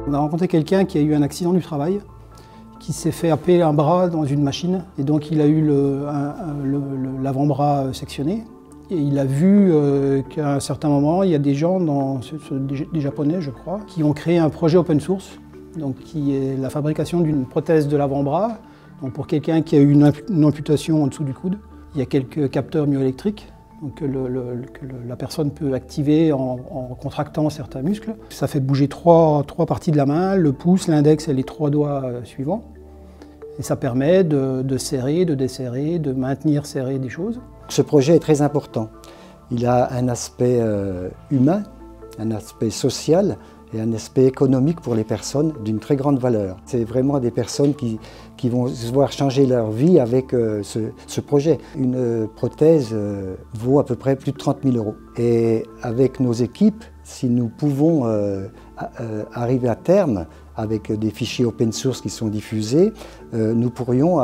On a rencontré quelqu'un qui a eu un accident du travail, qui s'est fait happer un bras dans une machine, et donc il a eu l'avant-bras sectionné. Et il a vu qu'à un certain moment, il y a des gens, des Japonais je crois, qui ont créé un projet open source, donc qui est la fabrication d'une prothèse de l'avant-bras. Donc pour quelqu'un qui a eu une amputation en dessous du coude, il y a quelques capteurs myoélectriques que la personne peut activer en contractant certains muscles. Ça fait bouger trois parties de la main, le pouce, l'index et les 3 doigts suivants. Et ça permet de serrer, de desserrer, de maintenir serré des choses. Ce projet est très important. Il a un aspect humain, un aspect social et un aspect économique pour les personnes d'une très grande valeur. C'est vraiment des personnes qui vont se voir changer leur vie avec ce projet. Une prothèse vaut à peu près plus de 30 000 €. Et avec nos équipes, si nous pouvons arriver à terme avec des fichiers open source qui sont diffusés, nous pourrions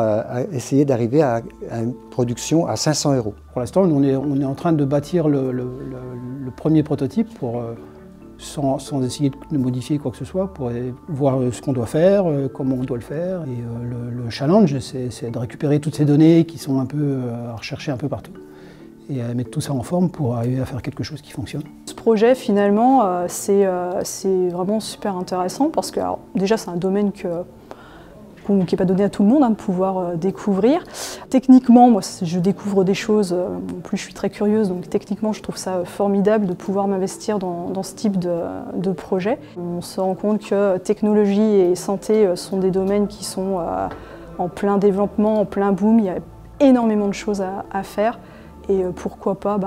essayer d'arriver à une production à 500 €. Pour l'instant, on est en train de bâtir le premier prototype sans essayer de modifier quoi que ce soit, pour voir ce qu'on doit faire, comment on doit le faire. Et le challenge, c'est de récupérer toutes ces données qui sont un peu à rechercher un peu partout et à mettre tout ça en forme pour arriver à faire quelque chose qui fonctionne. Ce projet, finalement, c'est vraiment super intéressant parce que alors, déjà, c'est un domaine qui n'est pas donné à tout le monde de pouvoir découvrir. Techniquement, moi, je découvre des choses, en plus je suis très curieuse, donc techniquement je trouve ça formidable de pouvoir m'investir dans ce type de projet. On se rend compte que technologie et santé sont des domaines qui sont en plein développement, en plein boom, il y a énormément de choses à faire et pourquoi pas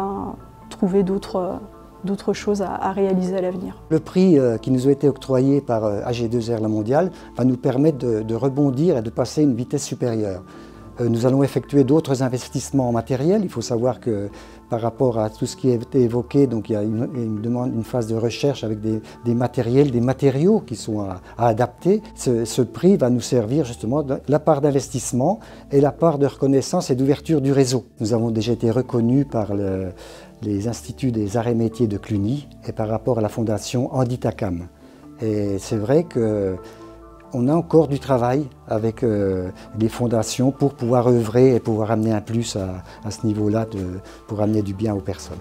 trouver d'autres choses à réaliser à l'avenir. Le prix qui nous a été octroyé par AG2R La Mondiale va nous permettre de rebondir et de passer à une vitesse supérieure. Nous allons effectuer d'autres investissements en matériel. Il faut savoir que par rapport à tout ce qui a été évoqué, donc il y a une phase de recherche avec des matériels, des matériaux qui sont à adapter. Ce prix va nous servir justement de la part d'investissement et la part de reconnaissance et d'ouverture du réseau. Nous avons déjà été reconnus par les instituts des arts et métiers de Cluny et par rapport à la fondation Handitacam. Et c'est vrai qu'on a encore du travail avec les fondations pour pouvoir œuvrer et pouvoir amener un plus à ce niveau-là pour amener du bien aux personnes.